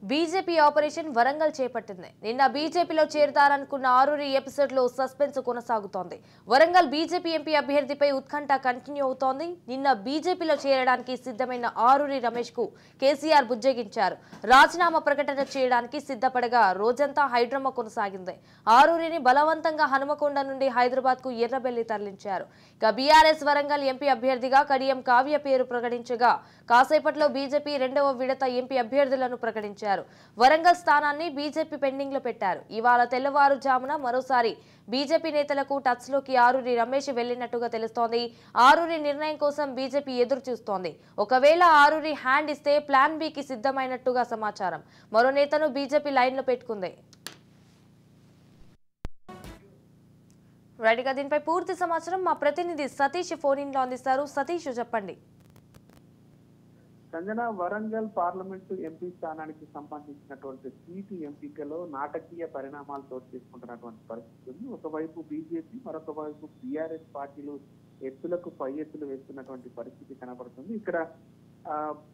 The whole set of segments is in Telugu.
బీజేపీ ఆపరేషన్ వరంగల్ చేపట్టింది. నిన్న బీజేపీలో చేరతారనుకున్న ఆరూరి ఎపిసోడ్లో సస్పెన్స్ కొనసాగుతోంది. వరంగల్ బీజేపీ ఎంపీ అభ్యర్థిపై ఉత్కంఠ కంటిన్యూ అవుతోంది. నిన్న బీజేపీలో చేరడానికి సిద్ధమైన ఆరూరి రమేష్ కు కేసీఆర్ బుజ్జగించారు. రాజీనామా ప్రకటన చేయడానికి సిద్ధపడగా రోజంతా హైడ్రామా కొనసాగింది. ఆరూరిని బలవంతంగా హనుమకొండ నుండి హైదరాబాద్ కు ఎర్రబెల్లి తరలించారు. ఇక బీఆర్ఎస్ వరంగల్ ఎంపీ అభ్యర్థిగా కడియం కావ్య పేరు ప్రకటించగా కాసేపట్లో బీజేపీ రెండవ విడత ఎంపీ అభ్యర్థులను ప్రకటించారు. వరంగల్ స్థానాన్ని బీజేపీ పెండింగ్ లో పెట్టారు. ఇవాళ తెల్లవారుజామున మరోసారి బీజేపీ నేతలకు టచ్ లోకి ఆరూరి రమేష్ వెళ్లినట్టుగా తెలుస్తోంది. ఆరూరి నిర్ణయం కోసం బీజేపీ ఎదురు చూస్తోంది. ఒకవేళ ఆరూరి హ్యాండ్ ఇస్తే ప్లాన్ బికి సిద్ధమైనట్టుగా సమాచారం. మరో నేతను బీజేపీ లైన్ లో పెట్టుకుంది. రైట్ గా దీనిపై పూర్తి సమాచారం మా ప్రతినిధి సతీష్ ఫోన్ ఇన్ లో అందిస్తారు. సతీష్ చెప్పండి. సంజన, వరంగల్ పార్లమెంటు ఎంపీ స్థానానికి సంబంధించినటువంటి సీటు ఎంపికలో నాటకీయ పరిణామాలు చోటు చేసుకుంటున్నటువంటి పరిస్థితి ఉంది. ఒకవైపు బీజేపీ, మరొక వైపు బీఆర్ఎస్ పార్టీలు ఎత్తులకు పై ఎత్తులు వేస్తున్నటువంటి పరిస్థితి కనబడుతుంది. ఇక్కడ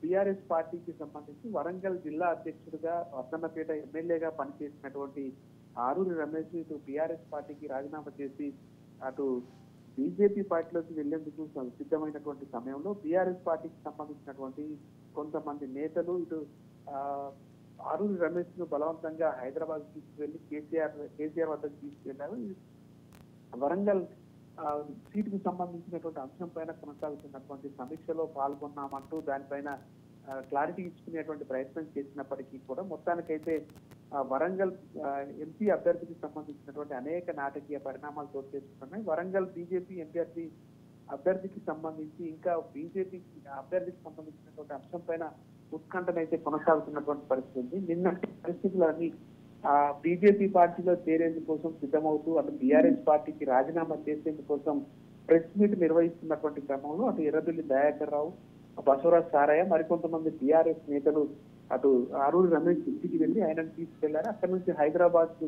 బీఆర్ఎస్ పార్టీకి సంబంధించి వరంగల్ జిల్లా అధ్యక్షుడిగా వర్ధన్నపేట ఎమ్మెల్యేగా పనిచేసినటువంటి ఆరూరి రమేష్ ఇటు బీఆర్ఎస్ పార్టీకి రాజీనామా చేసి అటు బీజేపీ పార్టీలోకి వెళ్లేందుకు సిద్ధమైనటువంటి సమయంలో బీఆర్ఎస్ పార్టీకి సంబంధించినటువంటి కొంతమంది నేతలు ఇటు ఆరూరి రమేష్ ను బలవంతంగా హైదరాబాద్ తీసుకువెళ్లి కేసీఆర్ వద్దకు తీసుకెళ్లారు. వరంగల్ సీటుకు సంబంధించినటువంటి అంశం పైన కొనసాగుతున్నటువంటి సమీక్షలో పాల్గొన్నామంటూ దానిపైన క్లారిటీ ఇచ్చుకునేటువంటి ప్రయత్నం చేసినప్పటికీ కూడా మొత్తానికైతే వరంగల్ ఎంపీ అభ్యర్థికి సంబంధించినటువంటి అనేక నాటకీయ పరిణామాలు చోటు చేసుకుంటున్నాయి. వరంగల్ బీజేపీ అభ్యర్థికి సంబంధించి ఇంకా బీజేపీ అభ్యర్థికి సంబంధించినటువంటి అంశం పైన ఉత్కంఠనైతే కొనసాగుతున్నటువంటి పరిస్థితి ఉంది. నిన్న పరిస్థితులన్నీ బీజేపీ పార్టీలో చేరేందుకోసం సిద్ధమవుతూ అటు బీఆర్ఎస్ పార్టీకి రాజీనామా చేసేందుకోసం ప్రెస్ మీట్ నిర్వహిస్తున్నటువంటి క్రమంలో అటు ఎర్రబెల్లి దయాకర్ రావు, బసవరాజ్ సారయ్య, మరికొంతమంది బీఆర్ఎస్ నేతలు అటు ఆరూరి రమేష్ ఇంటికి వెళ్లి ఆయనను తీసుకెళ్లారు. అక్కడి నుంచి హైదరాబాద్ కు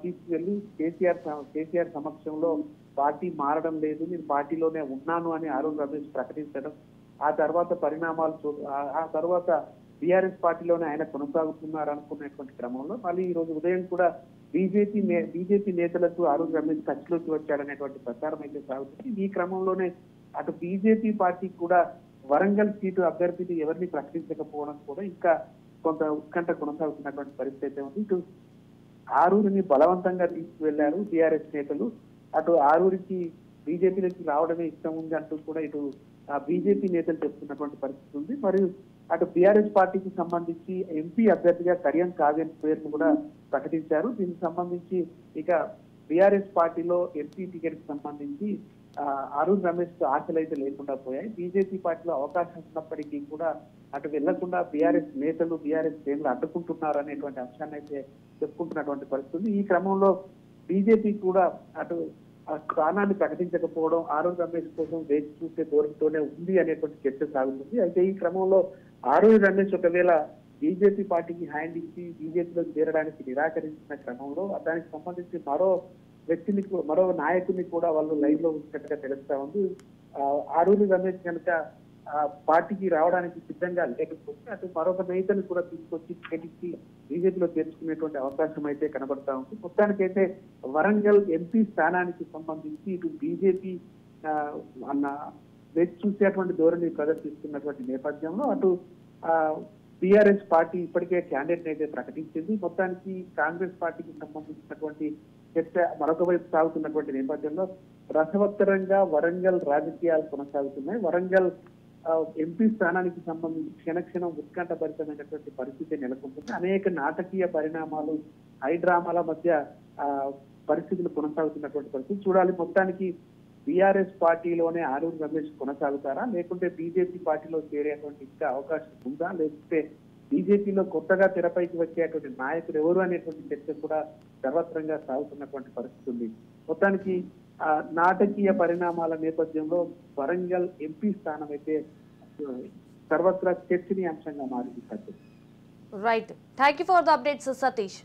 తీసుకువెళ్లి కేసీఆర్ సమక్షంలో పార్టీ మారడం లేదు, నేను పార్టీలోనే ఉన్నాను అని ఆరూరి రమేష్ ప్రకటించడం, ఆ తర్వాత బీఆర్ఎస్ పార్టీలోనే ఆయన కొనసాగుతున్నారు అనుకున్నటువంటి క్రమంలో మళ్ళీ ఈ రోజు ఉదయం కూడా బీజేపీ నేతలకు ఆరూరి రమేష్ టచ్లోకి వచ్చాడనేటువంటి ప్రచారం అయితే సాగుతుంది. ఈ క్రమంలోనే అటు బీజేపీ పార్టీ కూడా వరంగల్ సీటు అభ్యర్థిని ఎవరిని ప్రకటించకపోవడం కూడా ఇంకా కొంత ఉత్కంఠ కొనసాగుతున్నటువంటి పరిస్థితి అయితే ఉంది. ఇటు ఆరూరిని బలవంతంగా తీసుకువెళ్లారు బీఆర్ఎస్ నేతలు. అటు ఆరూరికి బీజేపీలోకి రావడమే ఇష్టం ఉంది అంటూ కూడా ఇటు బీజేపీ నేతలు చెప్తున్నటువంటి పరిస్థితి ఉంది. మరియు అటు బీఆర్ఎస్ పార్టీకి సంబంధించి ఎంపీ అభ్యర్థిగా కడియం కావ్య పేరును కూడా ప్రకటించారు. దీనికి సంబంధించి ఇక బీఆర్ఎస్ పార్టీలో ఎంపీ టికెట్ కి సంబంధించి ఆరూరి రమేష్ ఆశలు అయితే లేకుండా పోయాయి. బీజేపీ పార్టీలో అవకాశం ఉన్నప్పటికీ కూడా అటు వెళ్లకుండా బీఆర్ఎస్ నేతలు బీఆర్ఎస్ శ్రేణులు అడ్డుకుంటున్నారు అనేటువంటి అంశాన్ని అయితే చెప్పుకుంటున్నటువంటి పరిస్థితి. ఈ క్రమంలో బీజేపీ కూడా అటు ఆ స్థానాన్ని ప్రకటించకపోవడం ఆరూరి రమేష్ కోసం వేచి చూసే ధోరణితోనే ఉంది అనేటువంటి చర్చ సాగుతుంది. అయితే ఈ క్రమంలో ఆరూరి రమేష్ ఒకవేళ బీజేపీ పార్టీకి హ్యాండ్ ఇచ్చి బీజేపీలో చేరడానికి నిరాకరించిన క్రమంలో దానికి సంబంధించి మరో నాయకుడిని కూడా వాళ్ళు లైన్ లో ఉంచినట్టుగా తెలుస్తా ఉంది. ఆరూరి రమేష్ కనుక పార్టీకి రావడానికి సిద్ధంగా లేకపోతే అటు మరొక నేతను కూడా తీసుకొచ్చి టికెట్ బీజేపీలో చేర్చుకునేటువంటి అవకాశం అయితే కనబడతా ఉంది. మొత్తానికైతే వరంగల్ ఎంపీ స్థానానికి సంబంధించి ఇటు బీజేపీ వేచి చూసేటువంటి ధోరణి ప్రదర్శిస్తున్నటువంటి నేపథ్యంలో అటు బీఆర్ఎస్ పార్టీ ఇప్పటికే క్యాండిడేట్ అయితే ప్రకటించింది. మొత్తానికి కాంగ్రెస్ పార్టీకి సంబంధించినటువంటి చర్చ మరొక వైపు సాగుతున్నటువంటి నేపథ్యంలో రసవత్తరంగా వరంగల్ రాజకీయాలు కొనసాగుతున్నాయి. వరంగల్ ఎంపీ స్థానానికి సంబంధించి క్షణక్షణం ఉత్కంఠభరితమైనటువంటి పరిస్థితి నెలకొంటుంది. అనేక నాటకీయ పరిణామాలు, హైడ్రామాల మధ్య పరిస్థితులు కొనసాగుతున్నటువంటి పరిస్థితి చూడాలి. మొత్తానికి బీఆర్ఎస్ పార్టీలోనే ఆరూరి రమేష్ కొనసాగుతారా, లేకుంటే బీజేపీ పార్టీలో చేరేటువంటి ఇంకా అవకాశం ఉందా, లేకపోతే బీజేపీలో కొత్తగా తెరపైకి వచ్చేటువంటి నాయకుడు ఎవరు అనేటువంటి చర్చ కూడా సర్వత్రంగా సాగుతున్నటువంటి పరిస్థితి ఉంది. మొత్తానికి నాటకీయ పరిణామాల నేపథ్యంలో వరంగల్ ఎంపీ స్థానం అయితే సర్వత్రా చర్చనీయాంశంగా మారింది. Right, thank you for the updates Satish.